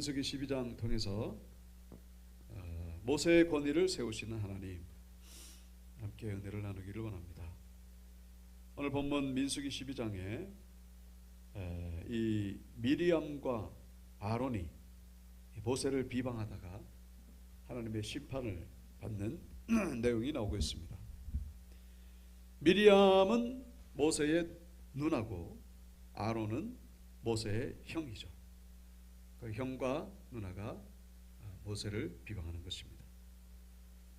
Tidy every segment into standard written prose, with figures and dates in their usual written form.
민수기 12장 통해서 모세의 권위를 세우시는 하나님, 함께 은혜를 나누기를 원합니다. 오늘 본문 민수기 12장에 이 미리암과 아론이 모세를 비방하다가 하나님의 심판을 받는 내용이 나오고 있습니다. 미리암은 모세의 누나고 아론은 모세의 형이죠. 그 형과 누나가 모세를 비방하는 것입니다.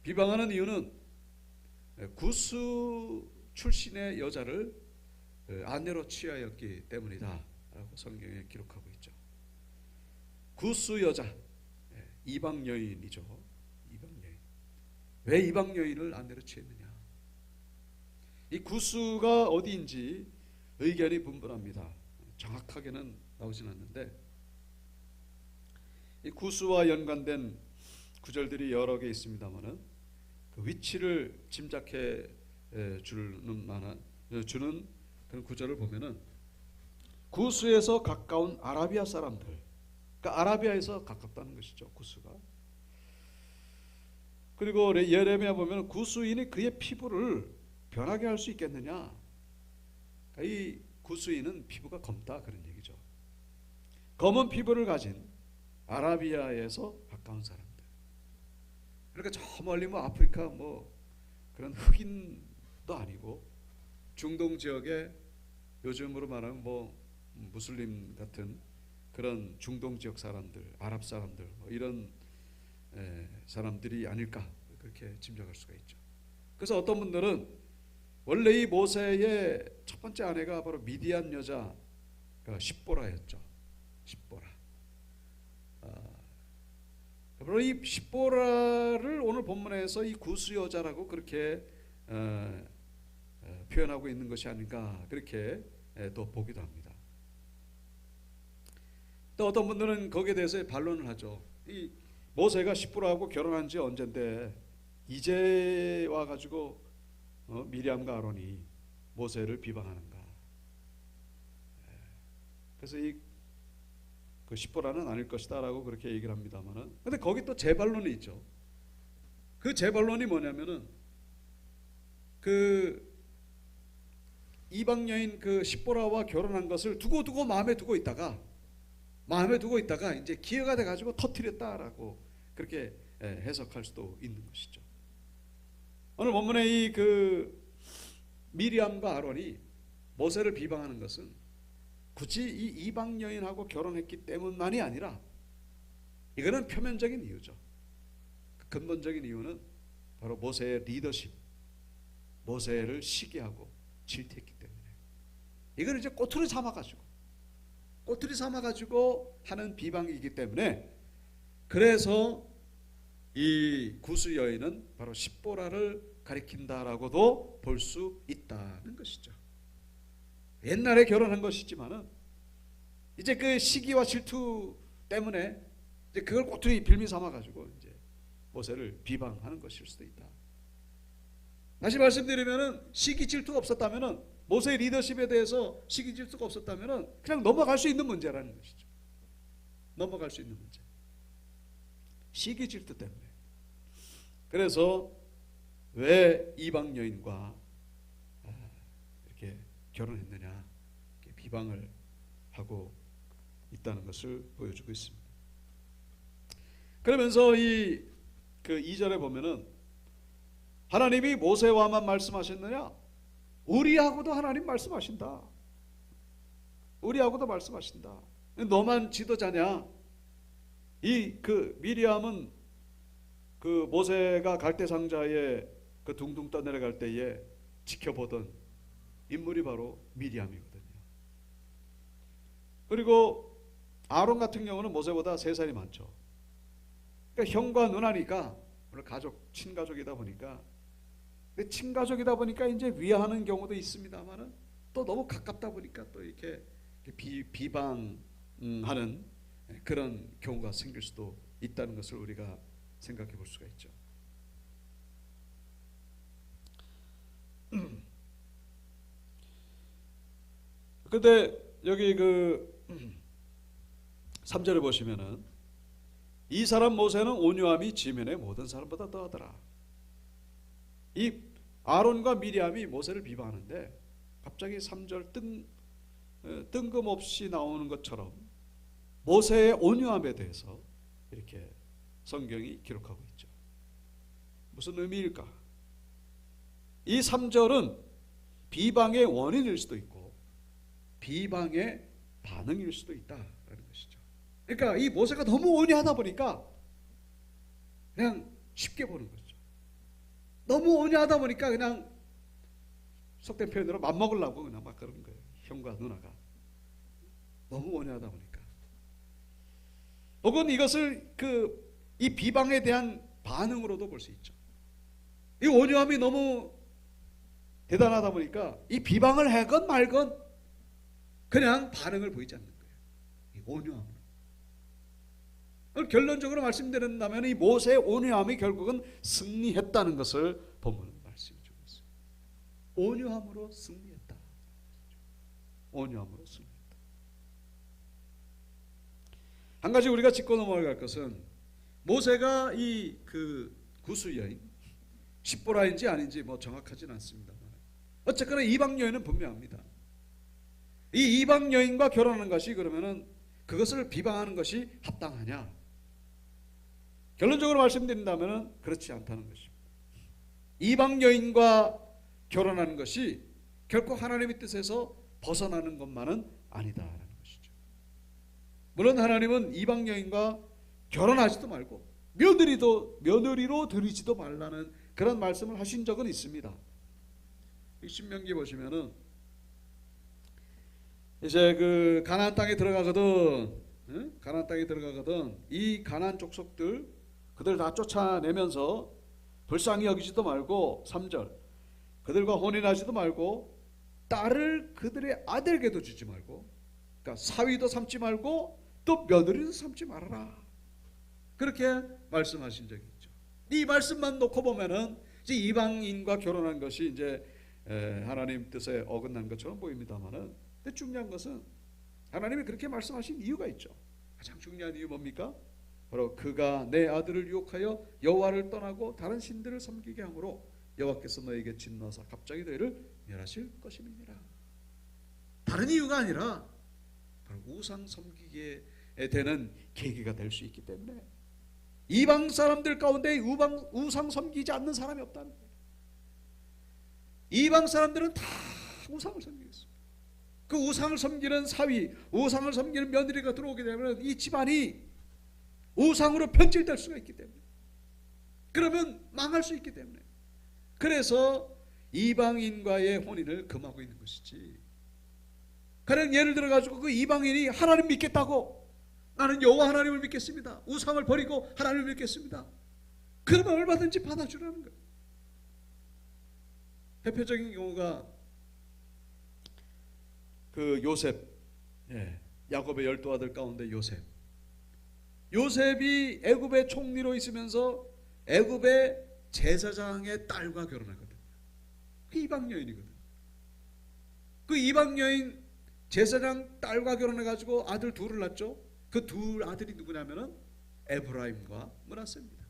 비방하는 이유는 구스 출신의 여자를 아내로 취하였기 때문이다 라고 성경에 기록하고 있죠. 구스 여자, 이방 여인이죠. 이방 여인. 왜 이방 여인을 아내로 취했느냐? 이 구스가 어디인지 의견이 분분합니다. 정확하게는 나오진 않는데 이 구스와 연관된 구절들이 여러 개 있습니다만은 그 위치를 짐작해 주는 그런 구절을 보면은 구스에서 가까운 아라비아 사람들, 그러니까 아라비아에서 가깝다는 것이죠. 구스가. 그리고 예레미야 보면 구스인이 그의 피부를 변하게 할 수 있겠느냐? 이 구스인은 피부가 검다 그런 얘기죠. 검은 피부를 가진 아라비아에서 가까운 사람들. 그러니까 저 멀리 뭐 아프리카 뭐 그런 흑인도 아니고 중동 지역에 요즘으로 말하면 뭐 무슬림 같은 그런 중동 지역 사람들, 아랍 사람들 뭐 이런 사람들이 아닐까 그렇게 짐작할 수가 있죠. 그래서 어떤 분들은 원래 이 모세의 첫 번째 아내가 바로 미디안 여자 십보라였죠. 십보라. 바로 이 십보라를 오늘 본문에서 이 구스 여자라고 그렇게 표현하고 있는 것이 아닌가 그렇게 또 보기도 합니다. 또 어떤 분들은 거기에 대해서 반론을 하죠. 이 모세가 십보라하고 결혼한 지 언젠데 이제 와가지고 미리암과 아론이 모세를 비방하는가? 그래서 그 십보라는 아닐 것이다라고 그렇게 얘기를 합니다만은, 근데 거기 또 재반론이 있죠. 그 재반론이 뭐냐면은 그 이방 여인 그 십보라와 결혼한 것을 두고 마음에 두고 있다가 이제 기회가 돼 가지고 터뜨렸다라고 그렇게 해석할 수도 있는 것이죠. 오늘 본문에 이 그 미리암과 아론이 모세를 비방하는 것은 굳이 이 이방 여인하고 결혼했기 때문만이 아니라 이거는 표면적인 이유죠. 근본적인 이유는 바로 모세의 리더십, 모세를 시기하고 질투했기 때문에 이걸 이제 꼬투리 삼아가지고 하는 비방이기 때문에, 그래서 이 구스 여인은 바로 십보라를 가리킨다라고도 볼 수 있다는 것이죠. 옛날에 결혼한 것이지만은 이제 그 시기와 질투 때문에 이제 그걸 꼬투리 빌미 삼아 가지고 이제 모세를 비방하는 것일 수도 있다. 다시 말씀드리면은 시기 질투가 없었다면은, 모세의 리더십에 대해서 시기 질투가 없었다면은 그냥 넘어갈 수 있는 문제라는 것이죠. 넘어갈 수 있는 문제. 시기 질투 때문에. 그래서 왜 이방 여인과 이렇게 결혼했느냐 이렇게 비방을 하고 있다는 것을 보여주고 있습니다. 그러면서 이 그 2절에 보면은 하나님이 모세와만 말씀하셨느냐? 우리하고도 하나님 말씀하신다. 우리하고도 말씀하신다. 너만 지도자냐? 이 그 미리암은 그 모세가 갈대 상자에 그 둥둥 떠내려갈 때에 지켜보던 인물이 바로 미리암이거든요. 그리고 아론 같은 경우는 모세보다 3살이 많죠. 그러니까 형과 누나니까 오늘 가족, 친가족이다 보니까, 근데 친가족이다 보니까 이제 위하는 경우도 있습니다만은 또 너무 가깝다 보니까 또 이렇게 비방하는 그런 경우가 생길 수도 있다는 것을 우리가 생각해 볼 수가 있죠. 근데 여기 그 3절에 보시면은 이 사람 모세는 온유함이 지면의 모든 사람보다 더하더라. 이 아론과 미리암이 모세를 비방하는데 갑자기 3절 뜬금없이 나오는 것처럼 모세의 온유함에 대해서 이렇게 성경이 기록하고 있죠. 무슨 의미일까? 이 3절은 비방의 원인일 수도 있고 비방의 반응일 수도 있다라는 것이죠. 그러니까 이 모세가 너무 온유하다 보니까 그냥 쉽게 보는 거죠. 너무 온유하다 보니까 그냥 속된 표현으로 맘먹으려고 그냥 막 그런 거예요. 형과 누나가 너무 온유하다 보니까. 혹은 이것을 이 비방에 대한 반응으로도 볼 수 있죠. 이 온유함이 너무 대단하다 보니까 이 비방을 하건 말건 그냥 반응을 보이지 않는 거예요. 이 온유함으로. 결론적으로 말씀드린다면 이 모세의 온유함이 결국은 승리했다는 것을 본문은 말씀해 주고 있어요. 온유함으로 승리했다. 온유함으로 승리했다. 한 가지 우리가 짚고 넘어갈 것은 모세가 이 구수 여인 십보라인지 아닌지 뭐 정확하지는 않습니다만 어쨌거나 이방 여인은 분명합니다. 이 이방 여인과 결혼하는 것이 그러면은 그것을 비방하는 것이 합당하냐? 결론적으로 말씀드린다면은 그렇지 않다는 것입니다. 이방 여인과 결혼하는 것이 결코 하나님의 뜻에서 벗어나는 것만은 아니다라는 것이죠. 물론 하나님은 이방 여인과 결혼하지도 말고 며느리로 들이지도 말라는 그런 말씀을 하신 적은 있습니다. 신명기 보시면은 이제 가나안 땅에 들어가거든. 가나안 땅에 들어가거든. 이 가나안 족속들 그들 다 쫓아내면서 불쌍히 여기지도 말고 3절 그들과 혼인하지도 말고 딸을 그들의 아들에게도 주지 말고 그러니까 사위도 삼지 말고 또 며느리도 삼지 말아라. 그렇게 말씀하신 적이 있죠. 이 말씀만 놓고 보면은 이제 이방인과 결혼한 것이 이제 하나님 뜻에 어긋난 것처럼 보입니다만은 근데 중요한 것은 하나님이 그렇게 말씀하신 이유가 있죠. 가장 중요한 이유 뭡니까? 바로 그가 내 아들을 유혹하여 여호와를 떠나고 다른 신들을 섬기게 함으로 여호와께서 너에게 진노하사 갑자기 너희를 멸하실 것임이니라. 다른 이유가 아니라 바로 우상 섬기게 되는 계기가 될 수 있기 때문에 이방 사람들 가운데 우상 섬기지 않는 사람이 없다는 거예요. 이방 사람들은 다 우상을 섬기고 있습니다. 그 우상을 섬기는 사위, 우상을 섬기는 며느리가 들어오게 되면 이 집안이 우상으로 변질될 수가 있기 때문에 그러면 망할 수 있기 때문에 그래서 이방인과의 혼인을 금하고 있는 것이지. 가령 예를 들어 가지고 그 이방인이 하나님 믿겠다고 나는 여호와 하나님을 믿겠습니다. 우상을 버리고 하나님을 믿겠습니다. 그러면 얼마든지 받아주라는 거예요. 대표적인 경우가 요셉, 야곱의 12아들 가운데 요셉이 애굽의 총리로 있으면서 애굽의 제사장의 딸과 결혼하거든요. 그 이방 여인이거든. 그 이방 여인 제사장 딸과 결혼해가지고 아들 둘을 낳죠. 그 둘 아들이 누구냐면은 에브라임과 므낫세입니다.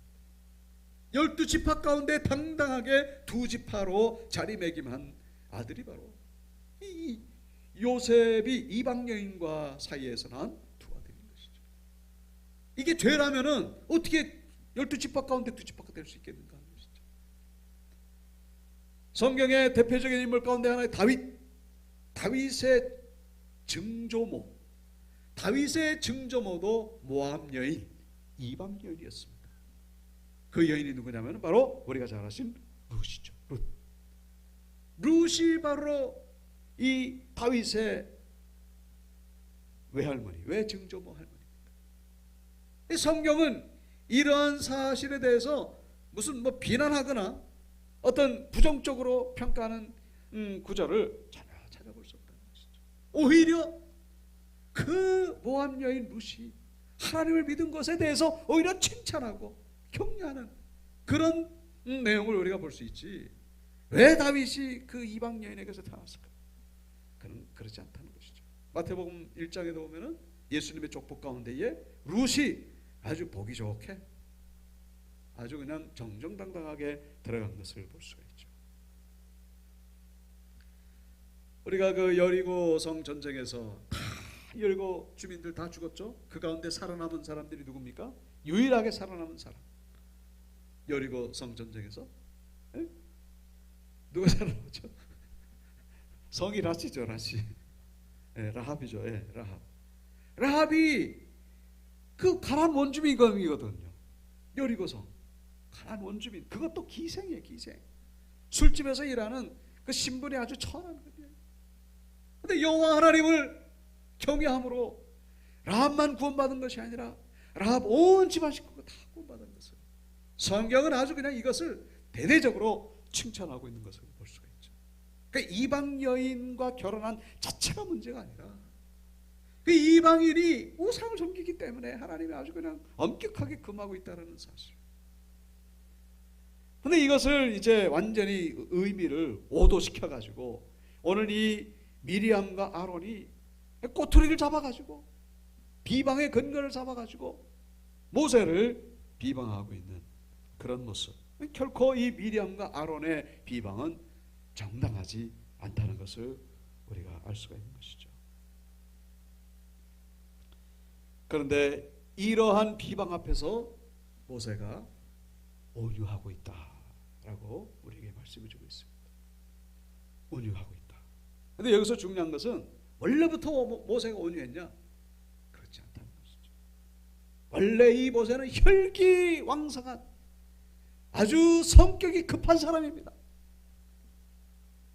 12지파 가운데 당당하게 2지파로 자리매김한 아들이 바로 이 요셉이 이방 여인과 사이에서 난 두 아들인 것이죠. 이게 죄라면은 어떻게 12지파 가운데 2지파가 될 수 있겠는가 하는 것이죠. 성경의 대표적인 인물 가운데 하나의 다윗의 증조모. 다윗의 증조모도 모압 여인, 이방 여인이었습니다. 그 여인이 누구냐면 바로 우리가 잘 아신 룻이죠. 룻이 바로 이 다윗의 외할머니, 외증조모 할머니입니다. 이 성경은 이러한 사실에 대해서 무슨 비난하거나 어떤 부정적으로 평가하는 구절을 전혀 찾아볼 수 없다는 것이죠. 오히려 그 모압 여인 룻이 하나님을 믿은 것에 대해서 오히려 칭찬하고 격려하는 그런 내용을 우리가 볼 수 있지. 왜 다윗이 그 이방 여인에게서 태어났을까? 그는 그렇지 않다는 것이죠. 마태복음 1장에도 보면은 예수님의 족보 가운데에 룻이 아주 보기 좋게 아주 그냥 정정당당하게 들어간 것을 볼 수가 있죠. 우리가 그 여리고성 전쟁에서 다 여리고 주민들 다 죽었죠. 그 가운데 살아남은 사람들이 누굽니까? 유일하게 살아남은 사람. 여리고성 전쟁에서 에? 누가 살아남았죠? 성이 라시죠. 라시. 예, 라합이죠. 예, 라합. 라합이 그 가나안 원주민이거든요. 여리고성 가나안 원주민. 그것도 기생이에요. 기생. 술집에서 일하는 그 신분이 아주 천한 거예요. 근데 여호와 하나님을 경외함으로 라합만 구원받은 것이 아니라 라합 온 집안 식구가 다 구원받은 것을 성경은 아주 그냥 이것을 대대적으로 칭찬하고 있는 것을 볼 수가 있죠. 그러니까 이방 여인과 결혼한 자체가 문제가 아니라 그 이방인이 우상을 섬기기 때문에 하나님이 아주 그냥 엄격하게 금하고 있다는 사실. 근데 이것을 이제 완전히 의미를 오도시켜 가지고 오늘 이 미리암과 아론이 꼬투리를 잡아 가지고 비방의 근거를 잡아 가지고 모세를 비방하고 있는 그런 모습. 결코 이 미리암과 아론의 비방은 정당하지 않다는 것을 우리가 알 수가 있는 것이죠. 그런데 이러한 비방 앞에서 모세가 온유하고 있다라고 우리에게 말씀해 주고 있습니다. 온유하고 있다. 그런데 여기서 중요한 것은 원래부터 모세가 온유했냐? 그렇지 않다는 것이죠. 원래 이 모세는 혈기왕성한 아주 성격이 급한 사람입니다.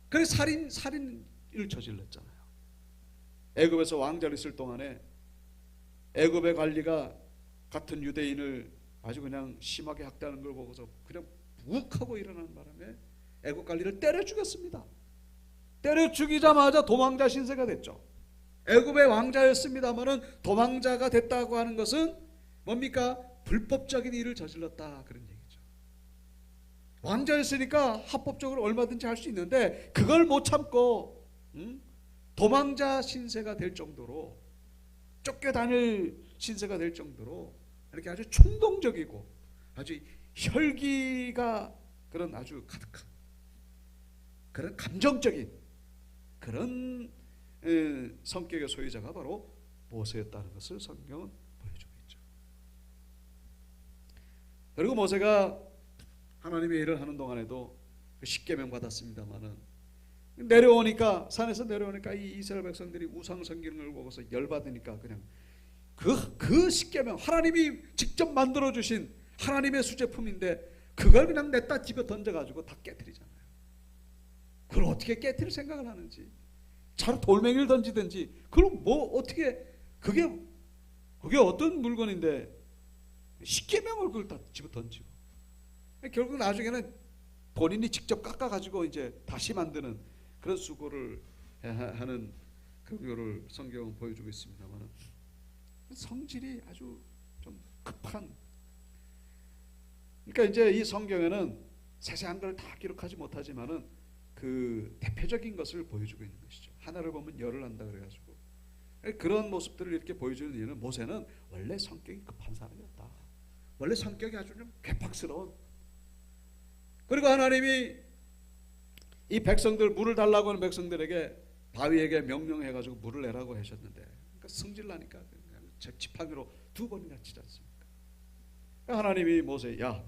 그래서 살인을 저질렀잖아요. 애굽에서 왕자로 있을 동안에 애굽의 관리가 같은 유대인을 아주 그냥 심하게 학대하는 걸 보고서 그냥 욱하고 일어나는 바람에 애굽 관리를 때려 죽였습니다. 때려 죽이자마자 도망자 신세가 됐죠. 애굽의 왕자였습니다마는 도망자가 됐다고 하는 것은 뭡니까? 불법적인 일을 저질렀다 그런 얘기죠. 왕자였으니까 합법적으로 얼마든지 할 수 있는데 그걸 못 참고 도망자 신세가 될 정도로 쫓겨다닐 신세가 될 정도로 이렇게 아주 충동적이고 아주 혈기가 그런 아주 가득한 그런 감정적인 그런 성격의 소유자가 바로 모세였다는 것을 성경은 보여주고 있죠. 그리고 모세가 하나님의 일을 하는 동안에도 십계명 받았습니다마는 내려오니까 산에서 내려오니까 이 이스라엘 백성들이 우상 섬기는 걸 보고서 열받으니까 그냥 그 십계명 하나님이 직접 만들어 주신 하나님의 수제품인데 그걸 그냥 냈다 집에 던져가지고 다 깨뜨리잖아요. 그걸 어떻게 깨뜨릴 생각을 하는지 차라리 돌멩이를 던지든지 그럼 뭐 어떻게 그게 어떤 물건인데 십계명을 그걸 다 집어 던지고 결국 나중에는 본인이 직접 깎아가지고 이제 다시 만드는 그런 수고를 하는 그거를 성경은 보여주고 있습니다만 성질이 아주 좀 급한. 그러니까 이제 이 성경에는 세세한 걸 다 기록하지 못하지만은 그 대표적인 것을 보여주고 있는 것이죠. 하나를 보면 열을 한다 그래가지고 그런 모습들을 이렇게 보여주는 이유는 모세는 원래 성격이 급한 사람이었다. 원래 성격이 아주 좀 괴팍스러운. 그리고 하나님이 이 백성들 물을 달라고 하는 백성들에게 바위에게 명령해가지고 물을 내라고 하셨는데 그러니까 성질나니까 지팡이로 2번이나 치지 않습니까? 하나님이 모세야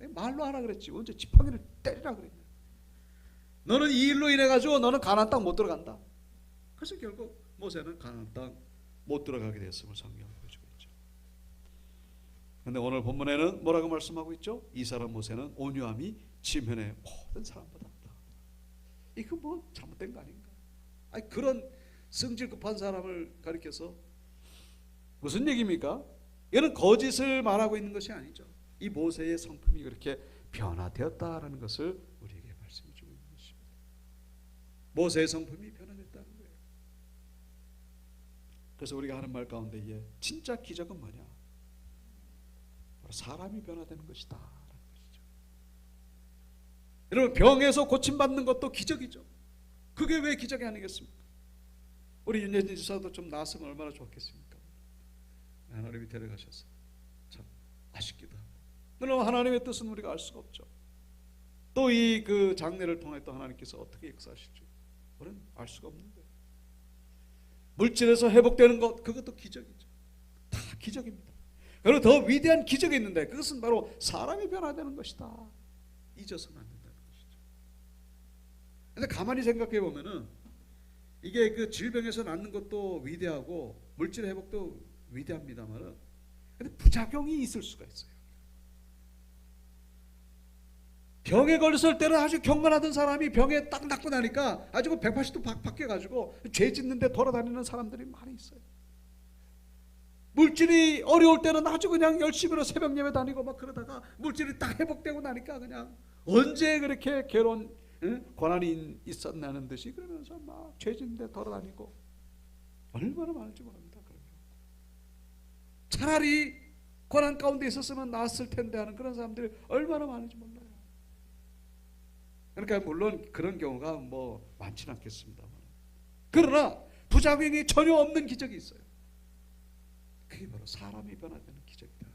말로 하라 그랬지 언제 지팡이를 때리라 그랬냐. 너는 이 일로 인해 가지고 너는 가나안 땅 못 들어간다. 그래서 결국 모세는 가나안 땅 못 들어가게 됐음을 성경이 보여주고 있죠. 그런데 오늘 본문에는 뭐라고 말씀하고 있죠? 이 사람 모세는 온유함이 지면의 모든 사람보다 낫다. 이거 뭐 잘못된 거 아닌가? 아니 그런 성질 급한 사람을 가리켜서 무슨 얘기입니까? 이는 거짓을 말하고 있는 것이 아니죠. 이 모세의 성품이 그렇게 변화되었다라는 것을 우리에게 말씀해 주고 있는 것입니다. 모세의 성품이 변화됐다는 거예요. 그래서 우리가 하는 말 가운데에 진짜 기적은 뭐냐? 바로 사람이 변화되는 것이다 라는 것이죠. 여러분 병에서 고침받는 것도 기적이죠. 그게 왜 기적이 아니겠습니까? 우리 윤여진 지사도 좀 나았으면 얼마나 좋겠습니까? 하나님이 데려가셔서 참 물론 하나님의 뜻은 우리가 알 수가 없죠. 또 이 그 장례를 통해 또 하나님께서 어떻게 역사하실지 우리는 알 수가 없는 거예요. 물질에서 회복되는 것, 그것도 기적이죠. 다 기적입니다. 그리고 더 위대한 기적이 있는데 그것은 바로 사람이 변화되는 것이다. 잊어서는 안 된다는 것이죠. 근데 가만히 생각해 보면은 이게 그 질병에서 낫는 것도 위대하고 물질 회복도 위대합니다만은 근데 부작용이 있을 수가 있어요. 병에 걸렸을 때는 아주 경건하던 사람이 병에 딱 낫고 나니까 아주 180도 바뀌어가지고 죄 짓는데 돌아다니는 사람들이 많이 있어요. 물질이 어려울 때는 아주 그냥 열심히 새벽 예배 다니고 막 그러다가 물질이 딱 회복되고 나니까 그냥 언제 그렇게 괴로운 고난이 있었나는 듯이 그러면서 막 죄 짓는데 돌아다니고 얼마나 많을지 모릅니다. 그런 경우. 차라리 고난 가운데 있었으면 나았을 텐데 하는 그런 사람들이 얼마나 많은지 몰라요. 그러니까 물론 그런 경우가 뭐 많지는 않겠습니다만 그러나 부작용이 전혀 없는 기적이 있어요. 그게 바로 사람이 변화되는 기적이다.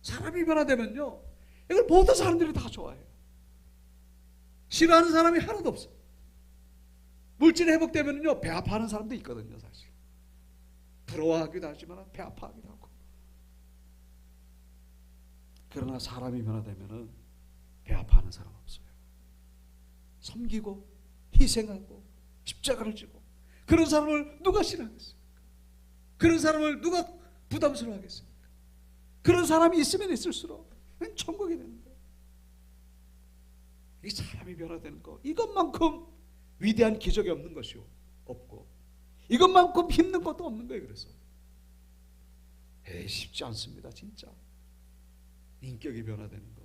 사람이 변화되면요 이걸 모든 사람들이 다 좋아해요. 싫어하는 사람이 하나도 없어요. 물질이 회복되면요 배 아파하는 사람도 있거든요. 사실 부러워하기도 하지만 배 아파하기도 하고. 그러나 사람이 변화되면은 배 아파하는 사람 없어요. 섬기고 희생하고 십자가를 지고 그런 사람을 누가 싫어하겠습니까? 그런 사람을 누가 부담스러워하겠습니까? 그런 사람이 있으면 있을수록 천국이 되는 거예요. 이 사람이 변화되는 거 이것만큼 위대한 기적이 없는 것이 없고 이것만큼 힘든 것도 없는 거예요. 그래서 쉽지 않습니다. 진짜 인격이 변화되는 거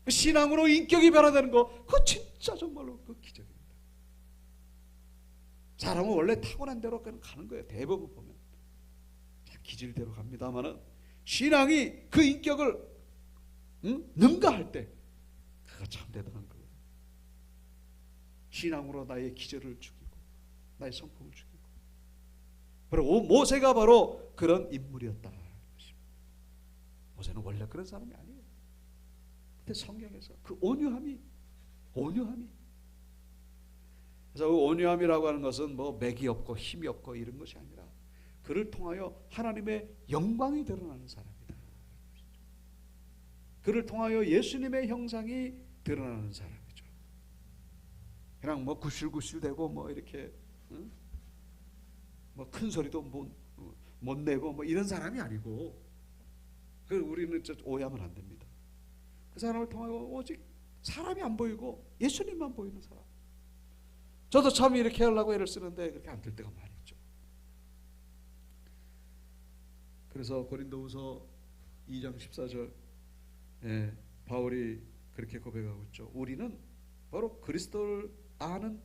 신앙으로 인격이 변화되는 거 그거 진짜 정말로 그 기적입니다. 사람은 원래 타고난 대로 그냥 가는 거예요. 대부분 보면 기질대로 갑니다만은 신앙이 그 인격을 능가할 때 그거 참 대단한 거예요. 신앙으로 나의 기절을 죽이고 나의 성품을 죽이고 그리고 모세가 바로 그런 인물이었다. 모세는 원래 그런 사람이 아니에요. 근데 성경에서 그 온유함이 그래서 그 온유함이라고 하는 것은 뭐 맥이 없고 힘이 없고 이런 것이 아니라 그를 통하여 하나님의 영광이 드러나는 사람이다. 그를 통하여 예수님의 형상이 드러나는 사람이죠. 그냥 뭐 구실구실대고 뭐 이렇게 뭐 큰 소리도 못 내고 뭐 이런 사람이 아니고 그 우리는 오해하면 안 됩니다. 그 사람을 통하여 오직 사람이 안 보이고 예수님만 보이는 사람. 저도 참 이렇게 하려고 애를 쓰는데 그렇게 안 될 때가 많이 있죠. 그래서 고린도후서 2장 14절 바울이 그렇게 고백하고 있죠. 우리는 바로 그리스도를 아는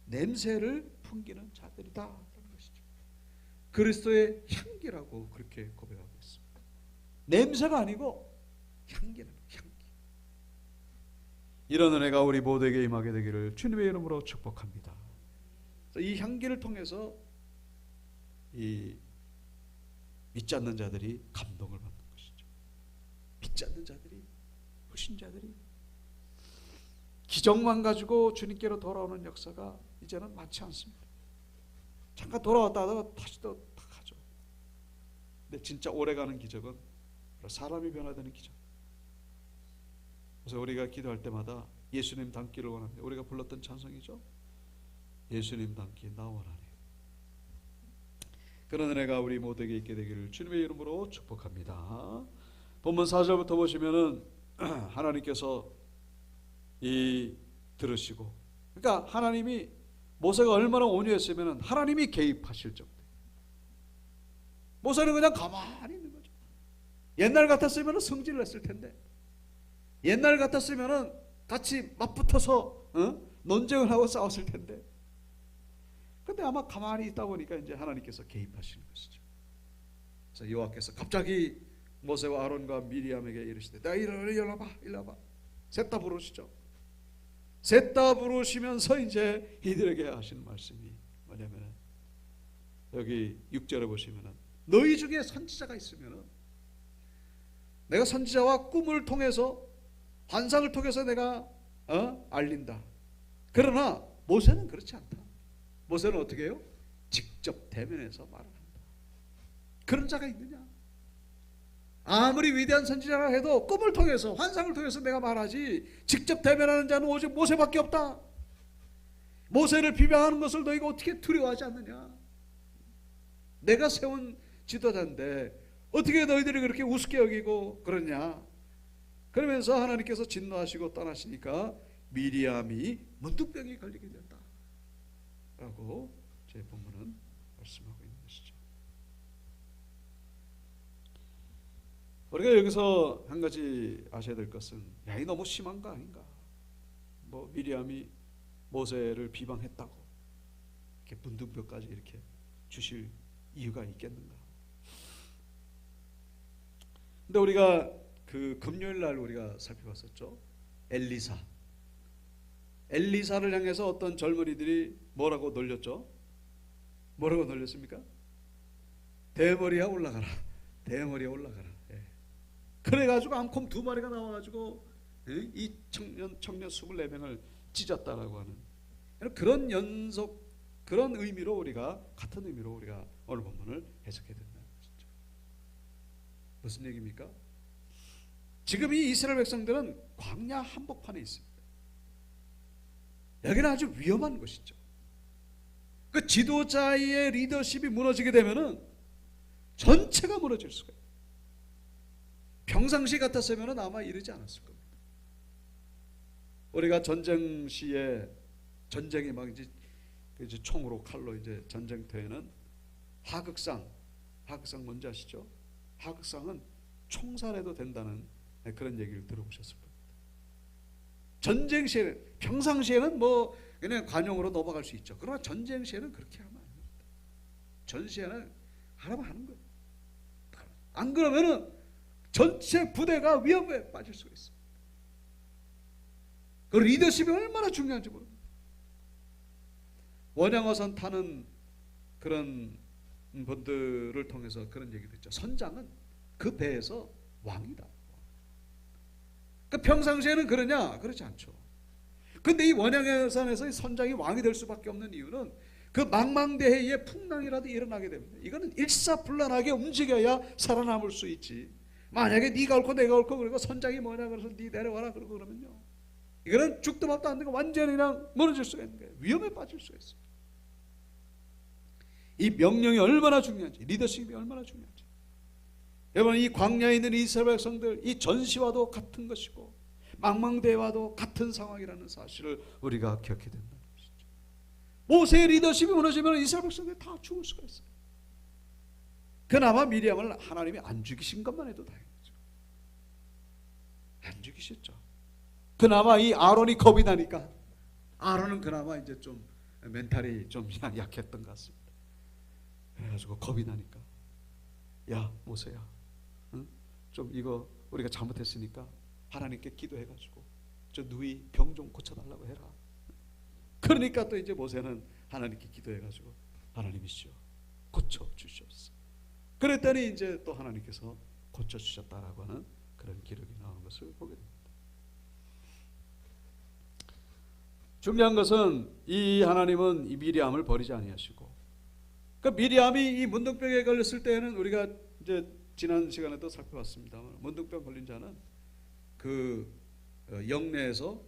냄새를 풍기는 자들이다 라는 것이죠. 그리스도의 향기라고 그렇게 고백하고 있습니다. 냄새가 아니고 향기라는 향기. 이런 은혜가 우리 모두에게 임하게 되기를 주님의 이름으로 축복합니다. 이 향기를 통해서 이 믿지 않는 자들이 감동을 받는 것이죠. 믿지 않는 자들이 불신자들이 기적만 가지고 주님께로 돌아오는 역사가 이제는 많지 않습니다. 잠깐 돌아왔다가 다시 또 가죠. 근데 진짜 오래가는 기적은 사람이 변화되는 기적. 그래서 우리가 기도할 때마다 예수님 닮기를 원합니다. 우리가 불렀던 찬송이죠. 예수님 닮기 나 원하네. 그런 은혜가 우리 모두에게 있게 되기를 주님의 이름으로 축복합니다. 본문 4절부터 보시면은 하나님께서 이 들으시고, 그러니까 하나님이 모세가 얼마나 온유했으면은 하나님이 개입하실 정도. 모세는 그냥 가만히 있는 거죠. 옛날 같았으면은 성질을 냈을 텐데, 옛날 같았으면은 같이 맞붙어서 논쟁을 하고 싸웠을 텐데, 근데 아마 가만히 있다 보니까 이제 하나님께서 개입하시는 것이죠. 그래서 여호와께서 갑자기 모세와 아론과 미리암에게 이르시되, 나 이리 와봐. 셋 다 부르시죠. 셋 다 부르시면서 이제 이들에게 하시는 말씀이 뭐냐면, 여기 6절에 보시면은 너희 중에 선지자가 있으면은 내가 선지자와 꿈을 통해서 환상을 통해서 내가 알린다. 그러나 모세는 그렇지 않다. 모세는 어떻게 해요? 직접 대면해서 말을 한다. 그런 자가 있느냐? 아무리 위대한 선지자라 해도 꿈을 통해서 환상을 통해서 내가 말하지 직접 대면하는 자는 오직 모세밖에 없다. 모세를 비방하는 것을 너희가 어떻게 두려워하지 않느냐? 내가 세운 지도자인데 어떻게 너희들이 그렇게 우습게 여기고 그러냐? 그러면서 하나님께서 진노하시고 떠나시니까 미리암이 문둥병이 걸리게 된다 라고 제 본문은 말씀하고 있는 것이죠. 우리가 여기서 한 가지 아셔야 될 것은, 야, 이 너무 심한 거 아닌가? 뭐 미리암이 모세를 비방했다고 이렇게 문둥병까지 이렇게 주실 이유가 있겠는가? 근데 우리가 그 금요일 날 우리가 살펴봤었죠. 엘리사를 향해서 어떤 젊은이들이 뭐라고 놀렸죠? 뭐라고 놀렸습니까? 대머리야 올라가라. 대머리야 올라가라. 예. 그래가지고 암콤 2마리가 나와가지고 이 청년 24명을 찢었다라고 하는 그런 그런 의미로 우리가 같은 의미로 우리가 오늘 본문을 해석해야 된다. 무슨 얘기입니까? 지금 이 이스라엘 백성들은 광야 한복판에 있습니다. 여기는 아주 위험한 것이죠. 그 지도자의 리더십이 무너지게 되면은 전체가 무너질 수가 있어요. 평상시 같았으면 아마 이러지 않았을 겁니다. 우리가 전쟁 시에 전쟁이 막 이제 총으로 칼로 이제 전쟁터에는 하극상 뭔지 아시죠? 하극상은 총살해도 된다는 그런 얘기를 들어보셨을 겁니다. 전쟁 시에는, 평상시에는 뭐 그냥 관용으로 넘어갈 수 있죠. 그러나 전쟁 시에는 그렇게 하면 안 됩니다. 전시에는 하라면 하는 거예요. 안 그러면은 전체 부대가 위험에 빠질 수가 있습니다. 그 리더십이 얼마나 중요한지 모릅니다. 원양어선 타는 그런 분들을 통해서 그런 얘기도 있죠. 선장은 그 배에서 왕이다. 그 평상시에는 그러냐? 그렇지 않죠. 근데 이 원양어선에서 선장이 왕이 될 수밖에 없는 이유는 그 망망대해에 풍랑이라도 일어나게 됩니다. 이거는 일사불란하게 움직여야 살아남을 수 있지. 만약에 네가 옳고 내가 옳고 그리고 선장이 뭐냐 그래서 네 내려와라 그러고 그러면요, 이거는 죽도 밥도 안 되고 완전히 그냥 무너질 수가 있는 거예요. 위험에 빠질 수가 있어요. 이 명령이 얼마나 중요한지, 리더십이 얼마나 중요한지. 여러분, 이 광야에 있는 이스라엘 백성들, 이 전시와도 같은 것이고 망망대해와도 같은 상황이라는 사실을 우리가 기억해야 된다는 것이죠. 모세의 리더십이 무너지면 이스라엘 백성들이 다 죽을 수가 있어요. 그나마 미리암을 하나님이 안 죽이신 것만 해도 다행이죠. 안 죽이셨죠. 그나마 이 아론이 겁이 나니까, 아론은 그나마 이제 좀 멘탈이 좀 약했던 것 같습니다. 그래가지고 겁이 나니까, 야 모세야, 응? 좀 이거 우리가 잘못했으니까 하나님께 기도해가지고 저 누이 병 좀 고쳐달라고 해라. 그러니까 또 이제 모세는 하나님께 기도해가지고 하나님이시여 고쳐 주시옵소서. 그랬더니 이제 또 하나님께서 고쳐 주셨다라고 하는 그런 기록이 나오는 것을 보게 됩니다. 중요한 것은 이 하나님은 이 미리암을 버리지 아니하시고, 그 미리암이 이 문둥병에 걸렸을 때에는 우리가 이제 지난 시간에도 살펴봤습니다만, 문둥병 걸린 자는 그 영내에서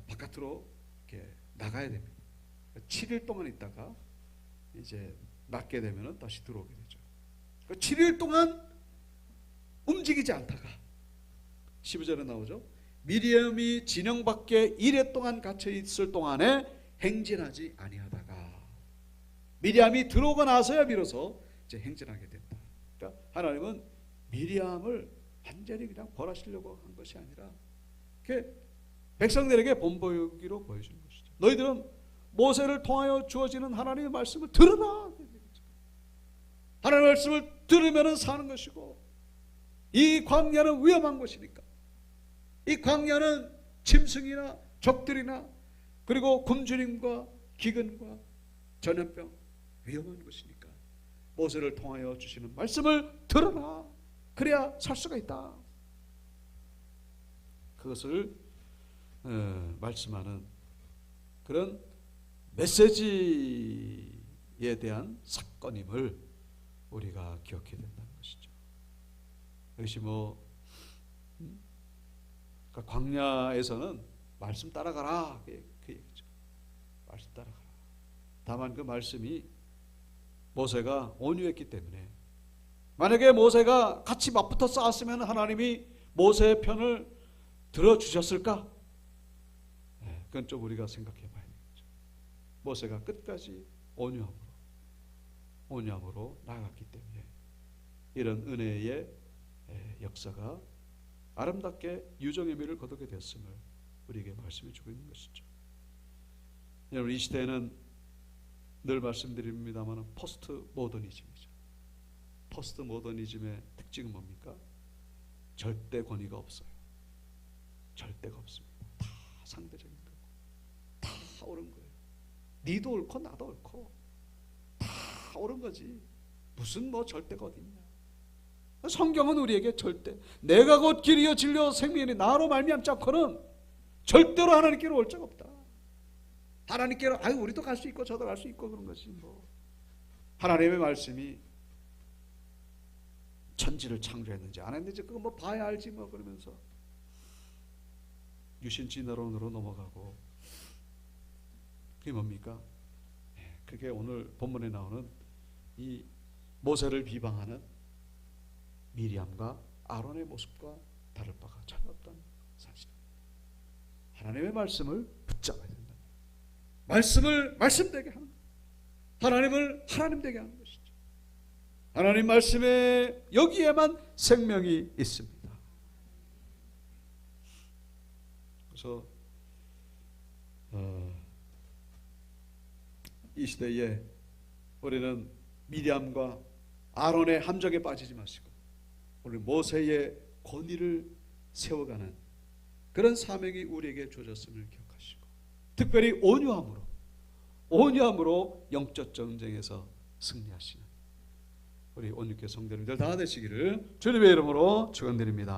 바깥으로 이렇게 나가야 됩니다. 7일 동안 있다가 이제 낫게 되면 다시 들어오게 되죠. 7일 동안 움직이지 않다가 12절에 나오죠. 미리암이 진영 밖에 이래 동안 갇혀 있을 동안에 행진하지 아니하다가 미리암이 들어오고 나서야 비로소 이제 행진하게 된다. 그러니까 하나님은 미리암을 완전히 그냥 벌하시려고 한 것이 아니라 이렇게 백성들에게 본보기로 보여주는 것이죠. 너희들은 모세를 통하여 주어지는 하나님의 말씀을 들으라. 하나님의 말씀을 들으면 사는 것이고, 이 광야는 위험한 것이니까, 이 광야는 짐승이나 적들이나 그리고 굶주림과 기근과 전염병 위험한 것이니까 모세를 통하여 주시는 말씀을 들어라. 그래야 살 수가 있다. 그것을 말씀하는 그런 메시지에 대한 사건임을 우리가 기억해야 된다는 것이죠. 이것이 그러니까 광야에서는 말씀 따라가라 그 얘기죠. 말씀 따라가라. 다만 그 말씀이 모세가 온유했기 때문에, 만약에 모세가 같이 맞붙어 싸웠으면 하나님이 모세의 편을 들어주셨을까? 그건 좀 우리가 생각해 봐야 되겠죠. 모세가 끝까지 온유함으로 나아갔기 때문에 이런 은혜의 역사가 아름답게 유정의 미를 거두게 됐음을 우리에게 말씀해 주고 있는 것이죠. 여러분, 이 시대에는 늘 말씀드립니다만 포스트 모더니즘이죠. 포스트 모더니즘의 특징은 뭡니까? 절대 권위가 없어요. 절대가 없습니다. 다 상대적인 거고, 다 옳은 거예요. 니도 옳고 나도 옳고 다 옳은 거지. 무슨 절대가 어딨냐. 성경은 우리에게 절대, 내가 곧 길이요 진리요 생명이니 나로 말미암지 않고는 절대로 하나님께로 올 자가 없다. 하나님께로 우리도 갈 수 있고 저도 갈 수 있고 그런 것이 하나님의 말씀이 천지를 창조했는지 안 했는지 그거 봐야 알지 그러면서 유신진화론으로 넘어가고, 그게 뭡니까? 그게 오늘 본문에 나오는 이 모세를 비방하는 미리암과 아론의 모습과 다를 바가 전혀 없다는 사실. 하나님의 말씀을 붙잡아야 된다. 말씀을 말씀되게 하는, 하나님을 하나님되게 하는 것이죠. 하나님 말씀에 여기에만 생명이 있습니다. 그래서 이 시대에 우리는 미리암과 아론의 함정에 빠지지 마시고 우리 모세의 권위를 세워가는 그런 사명이 우리에게 주어졌음을 기억하시고, 특별히 온유함으로 영적 전쟁에서 승리하시는 우리 온유교 성도님들 다 되시기를 주님의 이름으로 축원드립니다.